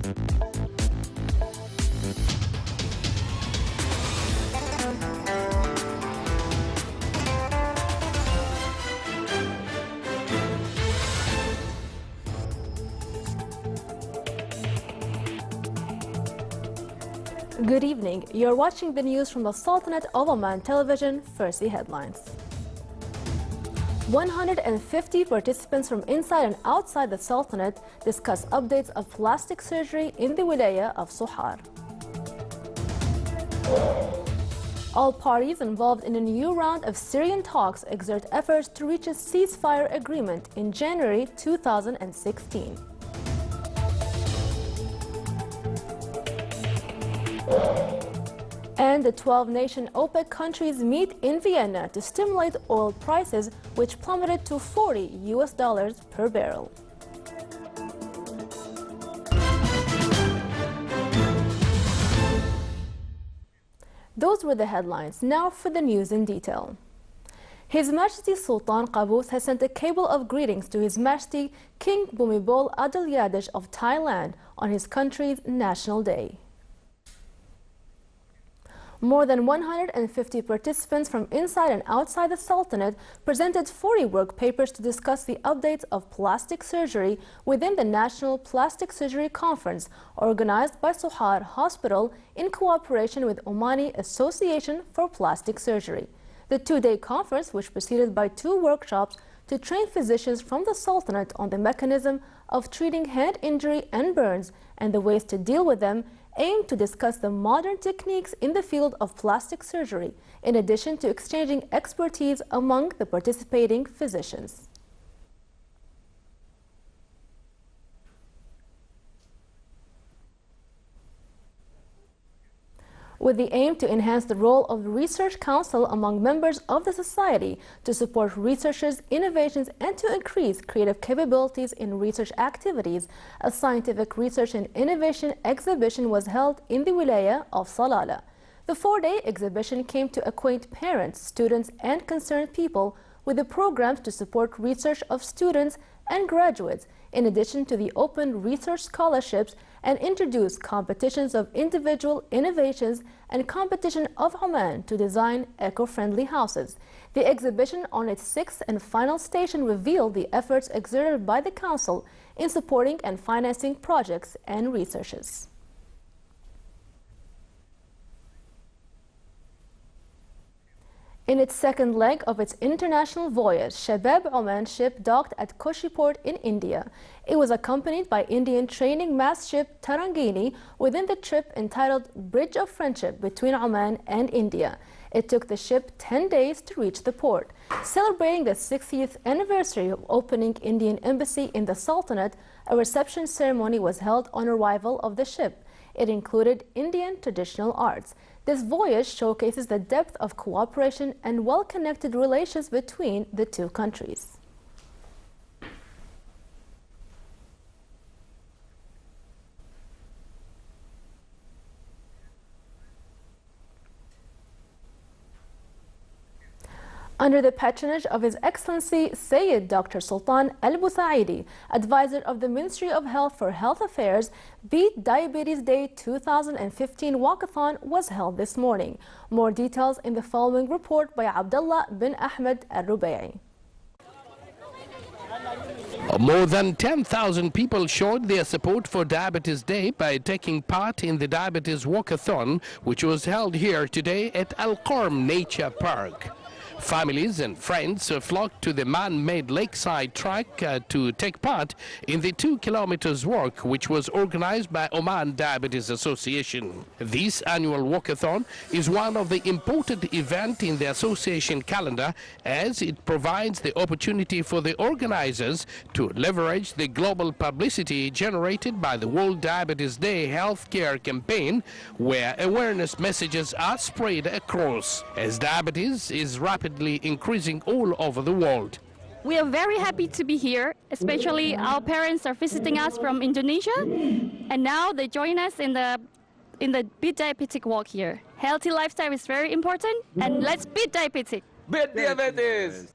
Good evening. You're watching the news from the Sultanate of Oman television. First, the headlines. 150 participants from inside and outside the Sultanate discuss updates of plastic surgery in the wilaya of Sohar. All parties involved in a new round of Syrian talks exert efforts to reach a ceasefire agreement in January 2016. And the 12-nation OPEC countries meet in Vienna to stimulate oil prices, which plummeted to $40 per barrel. Those were the headlines. Now for the news in detail. His Majesty Sultan Qaboos has sent a cable of greetings to His Majesty King Bhumibol Adulyadej of Thailand on his country's National Day. More than 150 participants from inside and outside the Sultanate presented 40 work papers to discuss the updates of plastic surgery within the National Plastic Surgery Conference organized by Sohar Hospital in cooperation with Omani Association for Plastic Surgery. The two-day conference, which proceeded by 2 workshops to train physicians from the Sultanate on the mechanism of treating hand injury and burns and the ways to deal with them, aimed to discuss the modern techniques in the field of plastic surgery, in addition to exchanging expertise among the participating physicians. With the aim to enhance the role of the Research Council among members of the society to support researchers' innovations and to increase creative capabilities in research activities, a scientific research and innovation exhibition was held in the wilaya of Salalah. The 4-day exhibition came to acquaint parents, students, and concerned people with the programs to support research of students and graduates, in addition to the open research scholarships, and introduce competitions of individual innovations and competition of Oman to design eco-friendly houses. The exhibition on its 6th and final station revealed the efforts exerted by the Council in supporting and financing projects and researches. In its second leg of its international voyage, Shabab Oman ship docked at Kochi port in India. It was accompanied by Indian training mast ship Tarangini within the trip entitled Bridge of Friendship between Oman and India. It took the ship 10 days to reach the port. Celebrating the 60th anniversary of opening Indian embassy in the Sultanate, a reception ceremony was held on arrival of the ship. It included Indian traditional arts. This voyage showcases the depth of cooperation and well-connected relations between the two countries. Under the patronage of His Excellency Sayyid Dr. Sultan Al-Busaidi, advisor of the Ministry of Health for Health Affairs, Beat Diabetes Day 2015 walkathon was held this morning. More details in the following report by Abdullah bin Ahmed Al-Rubai. More than 10,000 people showed their support for Diabetes Day by taking part in the Diabetes Walkathon, which was held here today at Al-Qarm Nature Park. Families and friends flocked to the man-made lakeside track to take part in the 2 kilometers walk, which was organized by Oman Diabetes Association. This annual walkathon is one of the important events in the association calendar, as it provides the opportunity for the organizers to leverage the global publicity generated by the World Diabetes Day healthcare campaign, where awareness messages are spread across, as diabetes is rapidly increasing all over the world. We are very happy to be here, especially our parents are visiting us from Indonesia, and now they join us in the Beat Diabetic walk here. Healthy lifestyle is very important, and let's beat diabetes. Beat diabetes!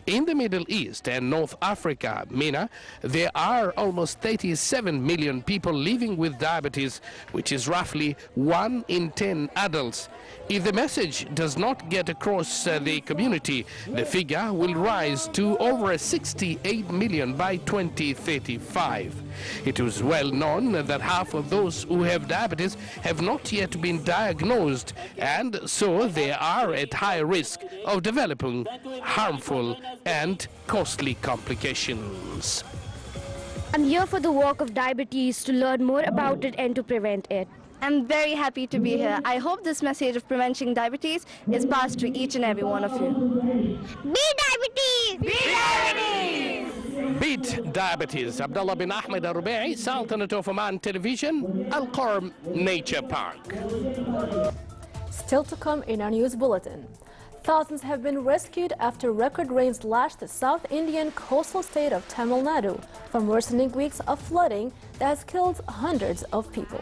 In the Middle East and North Africa, MENA, there are almost 37 million people living with diabetes, which is roughly 1 in 10 adults. If the message does not get across the community, the figure will rise to over 68 million by 2035. It is well known that half of those who have diabetes have not yet been diagnosed, and so they are at high risk of developing harmful and costly complications. I'm here for the walk of diabetes to learn more about it and to prevent it. I'm very happy to be here. I hope this message of preventing diabetes is passed to each and every one of you. Beat diabetes! Beat diabetes! Beat diabetes. Abdullah bin Ahmed Al-Rubai, Sultanate of Oman Television, Al-Qarm Nature Park. Still to come in our news bulletin. Thousands have been rescued after record rains lashed the South Indian coastal state of Tamil Nadu from worsening weeks of flooding that has killed hundreds of people.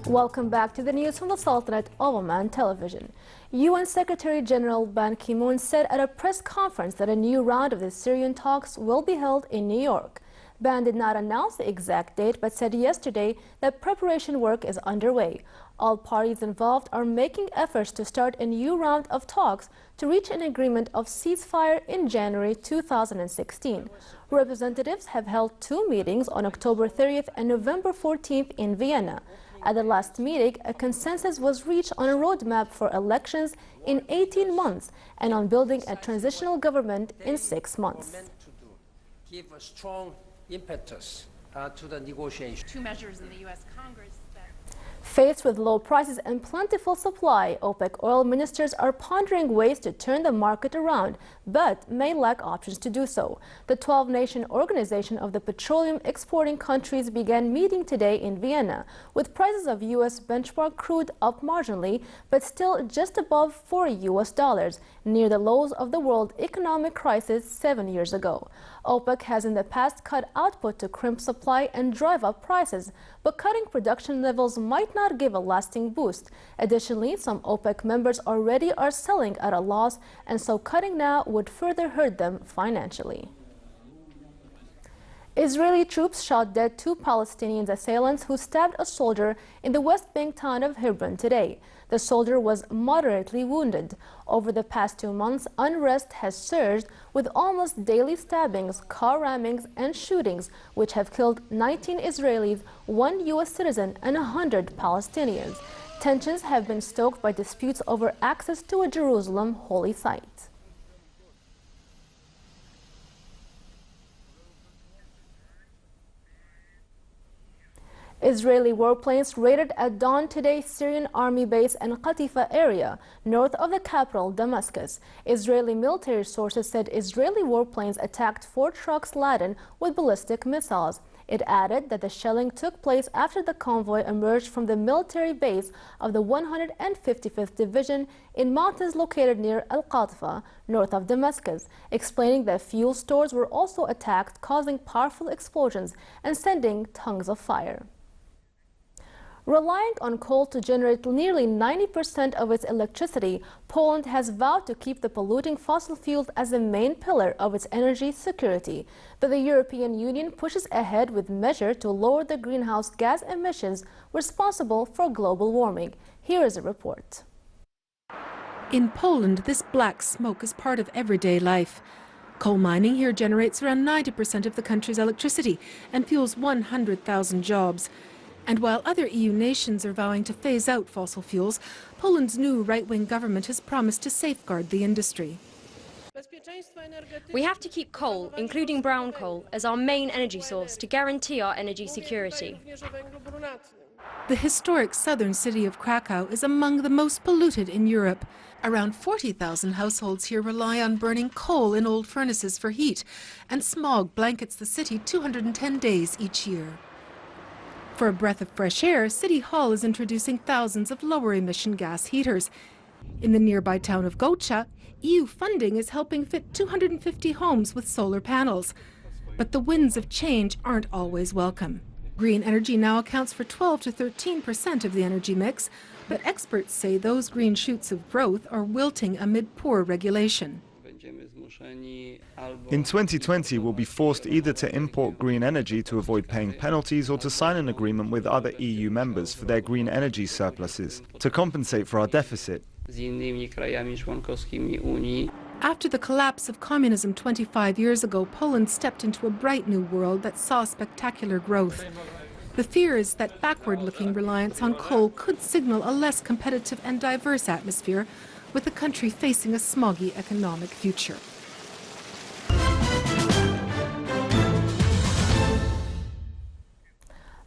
Welcome back to the news from the Sultanate of Oman Television. UN Secretary General Ban Ki-moon said at a press conference that a new round of the Syrian talks will be held in New York. Ban did not announce the exact date but said yesterday that preparation work is underway. All parties involved are making efforts to start a new round of talks to reach an agreement of ceasefire in January 2016. Representatives have held 2 meetings on October 30th and November 14th in Vienna. At the last meeting, a consensus was reached on a roadmap for elections in 18 months and on building a transitional government in 6 months. Give a strong impetus to the negotiation. 2 measures in the U.S. Congress that... Faced with low prices and plentiful supply, OPEC oil ministers are pondering ways to turn the market around, but may lack options to do so. The 12-nation organization of the petroleum exporting countries began meeting today in Vienna, with prices of U.S. benchmark crude up marginally, but still just above $4, near the lows of the world economic crisis 7 years ago. OPEC has in the past cut output to crimp supply and drive up prices, but cutting production levels might not give a lasting boost. Additionally, some OPEC members already are selling at a loss, and so cutting now would further hurt them financially. Israeli troops shot dead 2 Palestinian assailants who stabbed a soldier in the West Bank town of Hebron today. The soldier was moderately wounded. Over the past 2 months, unrest has surged with almost daily stabbings, car rammings, and shootings, which have killed 19 Israelis, 1 U.S. citizen, and 100 Palestinians. Tensions have been stoked by disputes over access to a Jerusalem holy site. Israeli warplanes raided at dawn today Syrian army base in Qatifa area, north of the capital, Damascus. Israeli military sources said Israeli warplanes attacked 4 trucks laden with ballistic missiles. It added that the shelling took place after the convoy emerged from the military base of the 155th Division in mountains located near Al-Qatifa, north of Damascus, explaining that fuel stores were also attacked, causing powerful explosions and sending tongues of fire. Relying on coal to generate nearly 90% of its electricity, Poland has vowed to keep the polluting fossil fuels as a main pillar of its energy security. But the European Union pushes ahead with measures to lower the greenhouse gas emissions responsible for global warming. Here is a report. In Poland, this black smoke is part of everyday life. Coal mining here generates around 90% of the country's electricity and fuels 100,000 jobs. And while other EU nations are vowing to phase out fossil fuels, Poland's new right-wing government has promised to safeguard the industry. We have to keep coal, including brown coal, as our main energy source to guarantee our energy security. The historic southern city of Krakow is among the most polluted in Europe. Around 40,000 households here rely on burning coal in old furnaces for heat, and smog blankets the city 210 days each year. For a breath of fresh air, City Hall is introducing thousands of lower-emission gas heaters. In the nearby town of Gocha, EU funding is helping fit 250 homes with solar panels. But the winds of change aren't always welcome. Green energy now accounts for 12 to 13% of the energy mix, but experts say those green shoots of growth are wilting amid poor regulation. In 2020, we'll be forced either to import green energy to avoid paying penalties or to sign an agreement with other EU members for their green energy surpluses to compensate for our deficit. After the collapse of communism 25 years ago, Poland stepped into a bright new world that saw spectacular growth. The fear is that backward-looking reliance on coal could signal a less competitive and diverse atmosphere, with the country facing a smoggy economic future.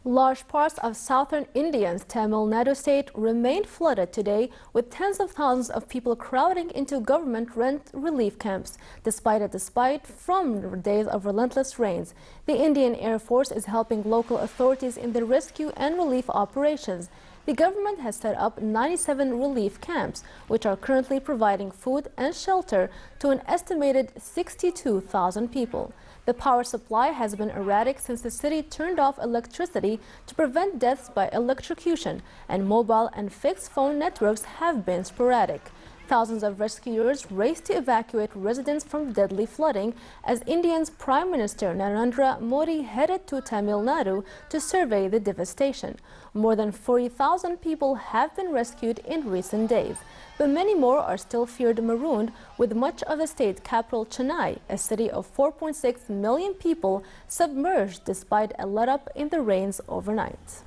Large parts of southern India's Tamil Nadu state remained flooded today, with tens of thousands of people crowding into government rent relief camps, despite from days of relentless rains. The Indian Air Force is helping local authorities in the rescue and relief operations. The government has set up 97 relief camps, which are currently providing food and shelter to an estimated 62,000 people. The power supply has been erratic since the city turned off electricity to prevent deaths by electrocution, and mobile and fixed phone networks have been sporadic. Thousands of rescuers raced to evacuate residents from deadly flooding as India's Prime Minister Narendra Modi headed to Tamil Nadu to survey the devastation. More than 40,000 people have been rescued in recent days, but many more are still feared marooned, with much of the state capital Chennai, a city of 4.6 million people, submerged despite a let-up in the rains overnight.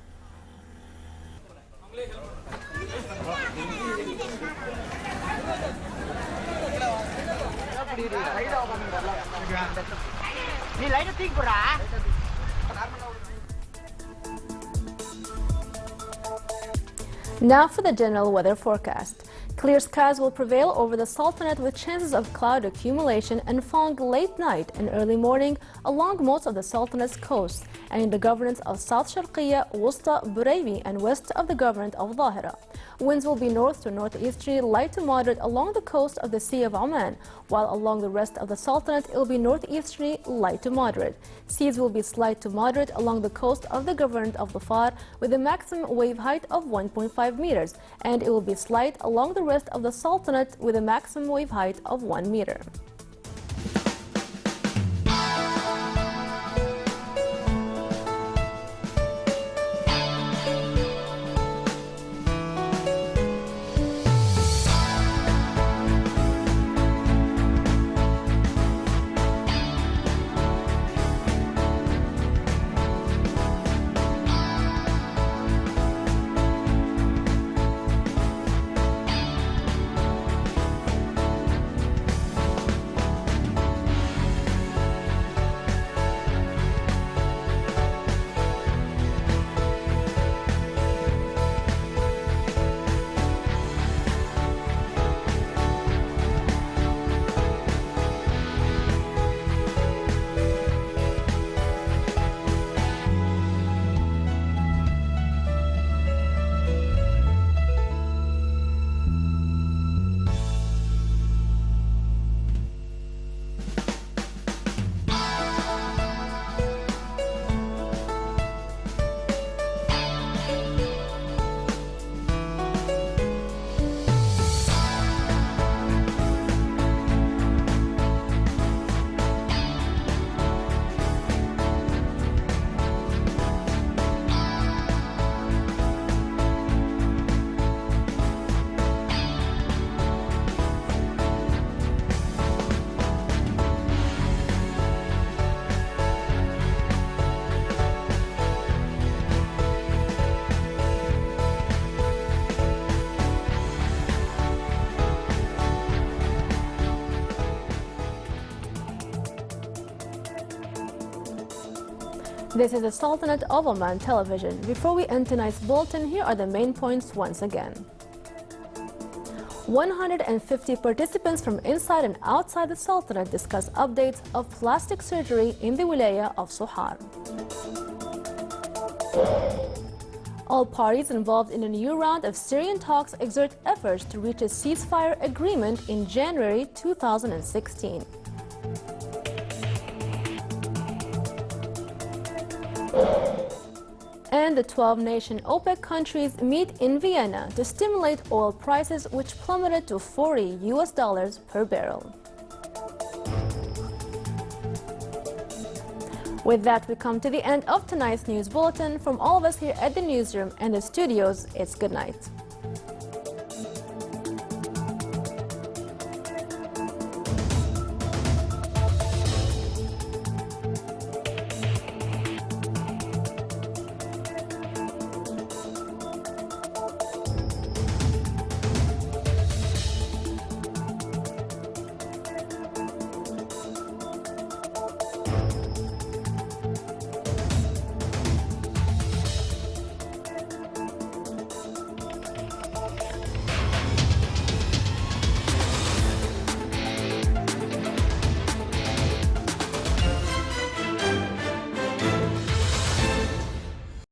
Now for the general weather forecast. Clear skies will prevail over the Sultanate with chances of cloud accumulation and fog late night and early morning along most of the Sultanate's coast and in the governance of South Sharqiya, Wusta, Buraimi and west of the government of Dhahira. Winds will be north to northeasterly, light to moderate along the coast of the Sea of Oman, while along the rest of the Sultanate it will be northeasterly, light to moderate. Seas will be slight to moderate along the coast of the government of Dhafar with a maximum wave height of 1.5 meters, and it will be slight along the rest of the Sultanate with a maximum wave height of 1 meter. This is the Sultanate of Oman television. Before we end tonight's bulletin, here are the main points once again. 150 participants from inside and outside the Sultanate discuss updates of plastic surgery in the wilaya of Sohar. All parties involved in a new round of Syrian talks exert efforts to reach a ceasefire agreement in January 2016. And the 12-nation OPEC countries meet in Vienna to stimulate oil prices, which plummeted to $40 per barrel. With that, we come to the end of tonight's news bulletin. From all of us here at the newsroom and the studios, it's good night.